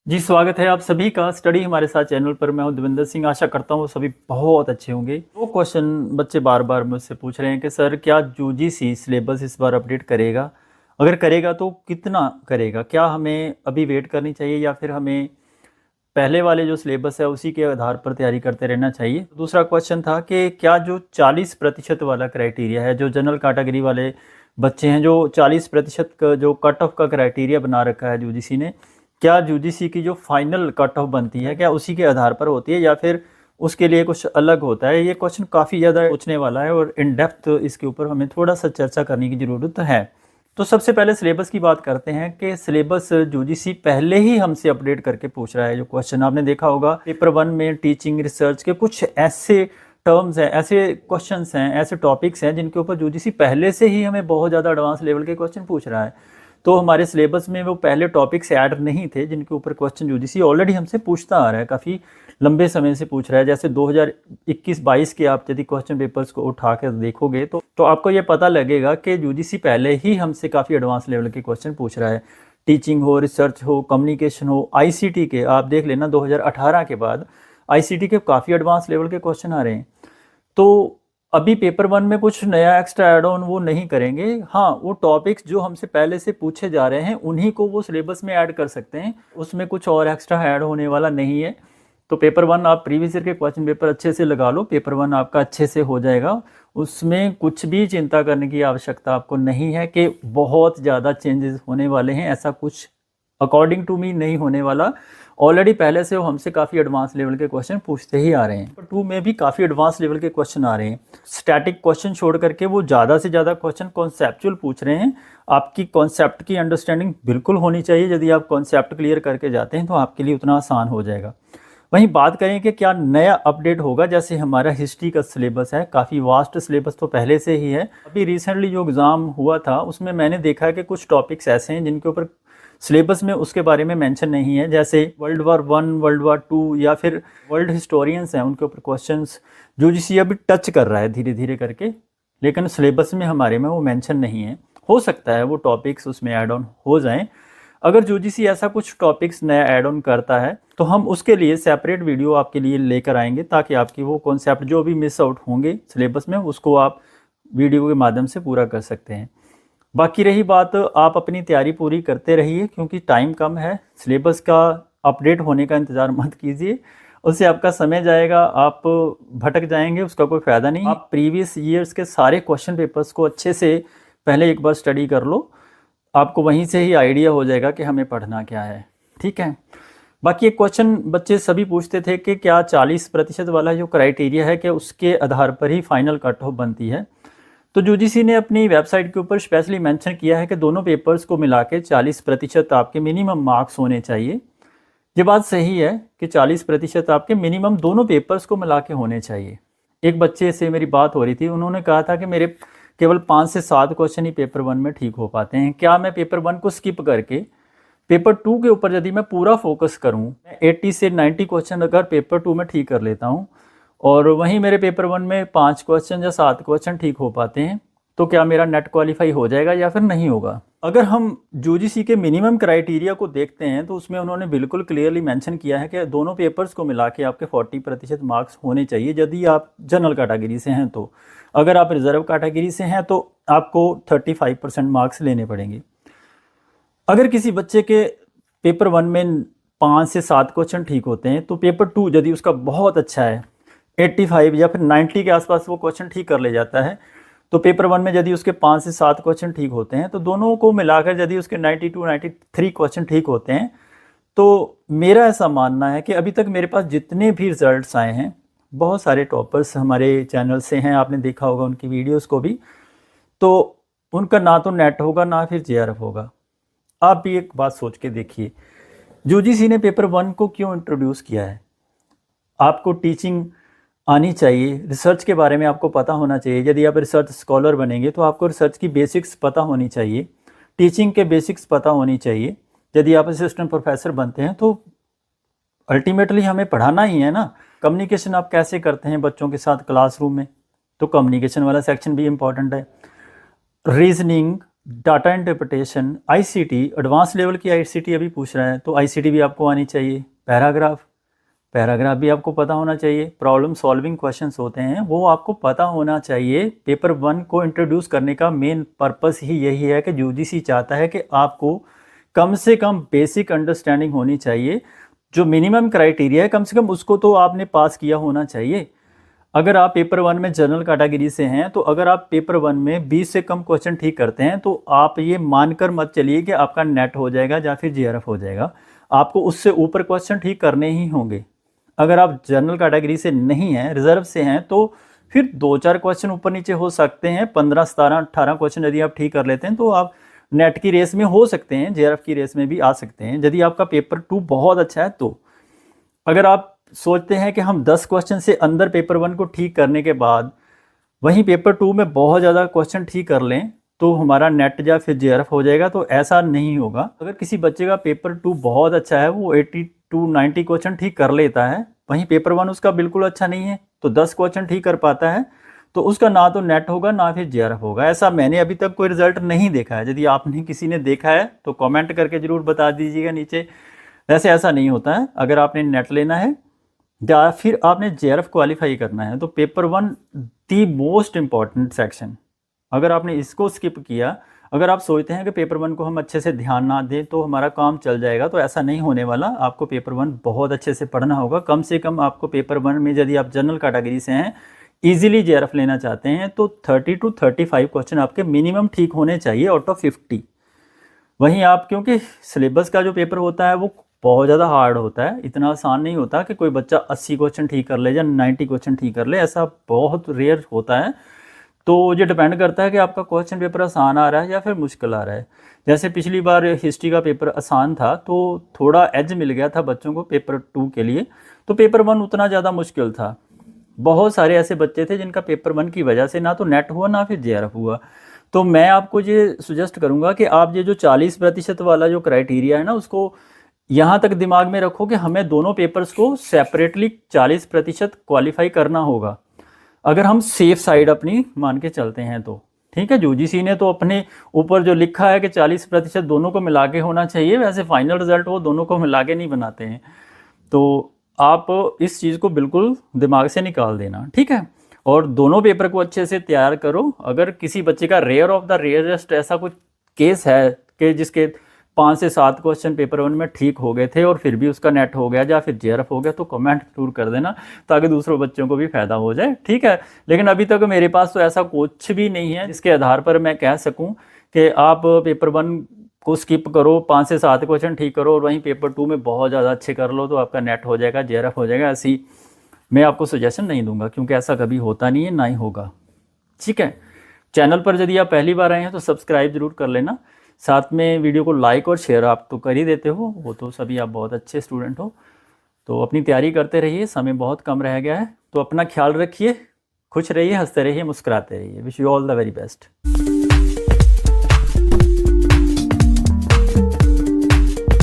जी, स्वागत है आप सभी का स्टडी हमारे साथ चैनल पर। मैं हूं देवेंद्र सिंह। आशा करता हूं सभी बहुत अच्छे होंगे। वो क्वेश्चन बच्चे बार बार मुझसे पूछ रहे हैं कि सर क्या यूजीसी सिलेबस इस बार अपडेट करेगा? अगर करेगा तो कितना करेगा? क्या हमें अभी वेट करनी चाहिए या फिर हमें पहले वाले जो सिलेबस है उसी के आधार पर तैयारी करते रहना चाहिए? दूसरा क्वेश्चन था कि क्या जो 40% वाला क्राइटेरिया है, जो जनरल कैटेगरी वाले बच्चे हैं, जो 40% का जो कट ऑफ का क्राइटेरिया बना रखा है यूजीसी ने, क्या यूजीसी की जो फाइनल कट ऑफ बनती है क्या उसी के आधार पर होती है या फिर उसके लिए कुछ अलग होता है? ये क्वेश्चन काफ़ी ज़्यादा पूछने वाला है और इन डेप्थ इसके ऊपर हमें थोड़ा सा चर्चा करने की ज़रूरत है। तो सबसे पहले सिलेबस की बात करते हैं कि सिलेबस यूजीसी पहले ही हमसे अपडेट करके पूछ रहा है। जो क्वेश्चन आपने देखा होगा पेपर 1 में टीचिंग रिसर्च के कुछ ऐसे टर्म्स हैं, ऐसे क्वेश्चंस हैं, ऐसे टॉपिक्स हैं जिनके ऊपर यूजीसी पहले से ही हमें बहुत ज़्यादा एडवांस लेवल के क्वेश्चन पूछ रहा है। तो हमारे सिलेबस में वो पहले टॉपिक्स ऐड नहीं थे जिनके ऊपर क्वेश्चन यूजीसी ऑलरेडी हमसे पूछता आ रहा है, काफ़ी लंबे समय से पूछ रहा है। जैसे 2021-22 के आप यदि क्वेश्चन पेपर्स को उठा कर देखोगे तो आपको ये पता लगेगा कि यूजीसी पहले ही हमसे काफ़ी एडवांस लेवल के क्वेश्चन पूछ रहा है। टीचिंग हो, रिसर्च हो, कम्युनिकेशन हो, आईसीटी के आप देख लेना 2018 के बाद आईसीटी के काफ़ी एडवांस लेवल के क्वेश्चन आ रहे हैं। तो अभी पेपर 1 में कुछ नया एक्स्ट्रा ऐड ऑन वो नहीं करेंगे। हाँ, वो टॉपिक्स जो हमसे पहले से पूछे जा रहे हैं उन्हीं को वो सिलेबस में ऐड कर सकते हैं, उसमें कुछ और एक्स्ट्रा ऐड होने वाला नहीं है। तो पेपर 1 आप प्रीवियस ईयर के क्वेश्चन पेपर अच्छे से लगा लो, पेपर 1 आपका अच्छे से हो जाएगा। उसमें कुछ भी चिंता करने की आवश्यकता आपको नहीं है कि बहुत ज़्यादा चेंजेस होने वाले हैं, ऐसा कुछ अकॉर्डिंग टू मी नहीं होने वाला। ऑलरेडी पहले से वो हमसे काफ़ी एडवांस लेवल के क्वेश्चन पूछते ही आ रहे हैं। पेपर 2 में भी काफ़ी एडवांस लेवल के क्वेश्चन आ रहे हैं। स्टैटिक क्वेश्चन छोड़ करके वो ज़्यादा से ज़्यादा क्वेश्चन कॉन्सेप्चुअल पूछ रहे हैं। आपकी कॉन्सेप्ट की अंडरस्टैंडिंग बिल्कुल होनी चाहिए। यदि आप कॉन्सेप्ट क्लियर करके जाते हैं तो आपके लिए उतना आसान हो जाएगा। वहीं बात करें कि क्या नया अपडेट होगा, जैसे हमारा हिस्ट्री का सिलेबस है, काफ़ी वास्ट सिलेबस तो पहले से ही है। अभी रिसेंटली जो एग्ज़ाम हुआ था उसमें मैंने देखा कि कुछ टॉपिक्स ऐसे हैं जिनके ऊपर सिलेबस में उसके बारे में मेंशन नहीं है, जैसे वर्ल्ड वार 1, वर्ल्ड वार 2 या फिर वर्ल्ड हिस्टोरियंस हैं, उनके ऊपर क्वेश्चंस यूजीसी अभी टच कर रहा है धीरे धीरे करके, लेकिन सिलेबस में हमारे में वो मेंशन नहीं है। हो सकता है वो टॉपिक्स उसमें ऐड ऑन हो जाएं। अगर यूजीसी ऐसा कुछ टॉपिक्स नया ऐड ऑन करता है तो हम उसके लिए सेपरेट वीडियो आपके लिए लेकर आएंगे, ताकि आपकी वो कॉन्सेप्ट जो भी मिस आउट होंगे सिलेबस में उसको आप वीडियो के माध्यम से पूरा कर सकते हैं। बाकी रही बात, आप अपनी तैयारी पूरी करते रहिए क्योंकि टाइम कम है। सिलेबस का अपडेट होने का इंतज़ार मत कीजिए, उससे आपका समय जाएगा, आप भटक जाएंगे, उसका कोई फ़ायदा नहीं। आप प्रीवियस ईयर्स के सारे क्वेश्चन पेपर्स को अच्छे से पहले एक बार स्टडी कर लो, आपको वहीं से ही आइडिया हो जाएगा कि हमें पढ़ना क्या है। ठीक है। बाकी एक क्वेश्चन बच्चे सभी पूछते थे कि क्या 40% वाला जो क्राइटेरिया है कि उसके आधार पर ही फाइनल कट ऑफ बनती है? तो यूजीसी ने अपनी वेबसाइट के ऊपर स्पेशली मेंशन किया है कि दोनों पेपर्स को मिला के 40% आपके मिनिमम मार्क्स होने चाहिए। ये बात सही है कि 40% आपके मिनिमम दोनों पेपर्स को मिला के होने चाहिए। एक बच्चे से मेरी बात हो रही थी, उन्होंने कहा था कि मेरे केवल 5 से 7 क्वेश्चन ही पेपर 1 में ठीक हो पाते हैं। क्या मैं पेपर 1 को स्किप करके पेपर 2 के ऊपर यदि मैं पूरा फोकस करूं, 80 से 90 क्वेश्चन अगर पेपर 2 में ठीक कर लेता हूं और वहीं मेरे पेपर 1 में 5 क्वेश्चन या 7 क्वेश्चन ठीक हो पाते हैं, तो क्या मेरा नेट क्वालिफाई हो जाएगा या फिर नहीं होगा? अगर हम यूजीसी के मिनिमम क्राइटेरिया को देखते हैं तो उसमें उन्होंने बिल्कुल क्लियरली मेंशन किया है कि दोनों पेपर्स को मिला के आपके 40% मार्क्स होने चाहिए यदि आप जनरल कैटेगरी से हैं। तो अगर आप रिजर्व कैटेगरी से हैं तो आपको 35% मार्क्स लेने पड़ेंगे। अगर किसी बच्चे के पेपर 1 में 5 से 7 क्वेश्चन ठीक होते हैं तो पेपर 2 यदि उसका बहुत अच्छा है, 85 या फिर 90 के आसपास वो क्वेश्चन ठीक कर ले जाता है, तो पेपर 1 में यदि उसके 5 से 7 क्वेश्चन ठीक होते हैं तो दोनों को मिलाकर यदि उसके 92 93 क्वेश्चन ठीक होते हैं, तो मेरा ऐसा मानना है कि अभी तक मेरे पास जितने भी रिजल्ट्स आए हैं, बहुत सारे टॉपर्स हमारे चैनल से हैं, आपने देखा होगा उनकी वीडियोज़ को भी, तो उनका ना तो नेट होगा ना फिर जेआरएफ होगा। आप भी एक बात सोच के देखिए, यूजीसी ने पेपर 1 को क्यों इंट्रोड्यूस किया है? आपको टीचिंग आनी चाहिए, रिसर्च के बारे में आपको पता होना चाहिए। यदि आप रिसर्च स्कॉलर बनेंगे तो आपको रिसर्च की बेसिक्स पता होनी चाहिए, टीचिंग के बेसिक्स पता होनी चाहिए। यदि आप असिस्टेंट प्रोफेसर बनते हैं तो अल्टीमेटली हमें पढ़ाना ही है ना। कम्युनिकेशन आप कैसे करते हैं बच्चों के साथ क्लासरूम में, तो कम्युनिकेशन वाला सेक्शन भी इम्पॉर्टेंट है। Reasoning, data interpretation, ICT, advance level की आईसीटी अभी पूछ रहा है तो आईसीटी भी आपको आनी चाहिए। पैराग्राफ भी आपको पता होना चाहिए। प्रॉब्लम सॉल्विंग क्वेश्चंस होते हैं वो आपको पता होना चाहिए। पेपर 1 को इंट्रोड्यूस करने का मेन पर्पस ही यही है कि यूजीसी चाहता है कि आपको कम से कम बेसिक अंडरस्टैंडिंग होनी चाहिए। जो मिनिमम क्राइटेरिया है कम से कम उसको तो आपने पास किया होना चाहिए। अगर आप पेपर 1 में जनरल कैटेगरी से हैं तो अगर आप पेपर 1 में 20 से कम क्वेश्चन ठीक करते हैं तो आप ये मानकर मत चलिए कि आपका नेट हो जाएगा या फिर जीआरएफ हो जाएगा। आपको उससे ऊपर क्वेश्चन ठीक करने ही होंगे। अगर आप जनरल कैटेगरी से नहीं हैं, रिजर्व से हैं, तो फिर 2-4 क्वेश्चन ऊपर नीचे हो सकते हैं। 15, 17, 18 क्वेश्चन यदि आप ठीक कर लेते हैं तो आप नेट की रेस में हो सकते हैं, जेआरएफ की रेस में भी आ सकते हैं यदि आपका पेपर 2 बहुत अच्छा है तो। अगर आप सोचते हैं कि हम 10 क्वेश्चन से अंदर पेपर 1 को ठीक करने के बाद वहीं पेपर 2 में बहुत ज़्यादा क्वेश्चन ठीक कर लें तो हमारा नेट या फिर जेआरएफ हो जाएगा, तो ऐसा नहीं होगा। अगर किसी बच्चे का पेपर 2 बहुत अच्छा है, वो 80 to 90 क्वेश्चन ठीक कर लेता है, वहीं पेपर 1 उसका बिल्कुल अच्छा नहीं है तो 10 क्वेश्चन ठीक कर पाता है, तो उसका ना तो नेट होगा ना फिर जेआरएफ होगा। ऐसा मैंने अभी तक कोई रिजल्ट नहीं देखा है। यदि आपने किसी ने देखा है तो कमेंट करके ज़रूर बता दीजिएगा नीचे। वैसे ऐसा नहीं होता है। अगर आपने नेट लेना है या फिर आपने जेआरएफ क्वालिफाई करना है तो paper 1 the most important section. अगर आपने इसको स्किप किया, अगर आप सोचते हैं कि पेपर 1 को हम अच्छे से ध्यान ना दें तो हमारा काम चल जाएगा, तो ऐसा नहीं होने वाला। आपको पेपर 1 बहुत अच्छे से पढ़ना होगा। कम से कम आपको पेपर 1 में यदि आप जनरल कैटेगरी से हैं, इजीली जेआरएफ लेना चाहते हैं तो 30 to 35 क्वेश्चन आपके मिनिमम ठीक होने चाहिए आउट ऑफ 50। वहीं आप, क्योंकि सिलेबस का जो पेपर होता है वो बहुत ज़्यादा हार्ड होता है, इतना आसान नहीं होता कि कोई बच्चा 80 क्वेश्चन ठीक कर ले या 90 क्वेश्चन ठीक कर ले, ऐसा बहुत रेयर होता है। तो ये डिपेंड करता है कि आपका क्वेश्चन पेपर आसान आ रहा है या फिर मुश्किल आ रहा है। जैसे पिछली बार हिस्ट्री का पेपर आसान था तो थोड़ा एज मिल गया था बच्चों को पेपर 2 के लिए, तो पेपर 1 उतना ज़्यादा मुश्किल था। बहुत सारे ऐसे बच्चे थे जिनका पेपर 1 की वजह से ना तो नेट हुआ ना फिर जेआरएफ हुआ। तो मैं आपको ये सुजेस्ट करूँगा कि आप ये जो 40% वाला जो क्राइटेरिया है ना, उसको यहाँ तक दिमाग में रखो कि हमें दोनों पेपर्स को सेपरेटली 40% क्वालिफाई करना होगा। अगर हम सेफ साइड अपनी मान के चलते हैं तो ठीक है। यूजीसी ने तो अपने ऊपर जो लिखा है कि 40% दोनों को मिला के होना चाहिए, वैसे फाइनल रिजल्ट वो दोनों को मिला के नहीं बनाते हैं। तो आप इस चीज़ को बिल्कुल दिमाग से निकाल देना, ठीक है। और दोनों पेपर को अच्छे से तैयार करो। अगर किसी बच्चे का रेयर ऑफ द रेयरेस्ट ऐसा कुछ केस है कि जिसके 5 से 7 क्वेश्चन पेपर 1 में ठीक हो गए थे और फिर भी उसका नेट हो गया या फिर जेआरएफ हो गया, तो कमेंट जरूर कर देना ताकि दूसरों बच्चों को भी फायदा हो जाए, ठीक है। लेकिन अभी तक मेरे पास तो ऐसा कुछ भी नहीं है जिसके आधार पर मैं कह सकूं कि आप पेपर 1 को स्किप करो, 5 से 7 क्वेश्चन ठीक करो और वहीं पेपर 2 में बहुत ज़्यादा अच्छे कर लो तो आपका नेट हो जाएगा, जेआरएफ हो जाएगा। ऐसी मैं आपको सजेशन नहीं दूंगा क्योंकि ऐसा कभी होता नहीं है, ना ही होगा, ठीक है। चैनल पर यदि आप पहली बार आए हैं तो सब्सक्राइब जरूर कर लेना। साथ में वीडियो को लाइक और शेयर आप तो कर ही देते हो, वो तो सभी आप बहुत अच्छे स्टूडेंट हो। तो अपनी तैयारी करते रहिए, समय बहुत कम रह गया है। तो अपना ख्याल रखिए, खुश रहिए, हंसते रहिए, मुस्कुराते रहिए। Wish you all the very best.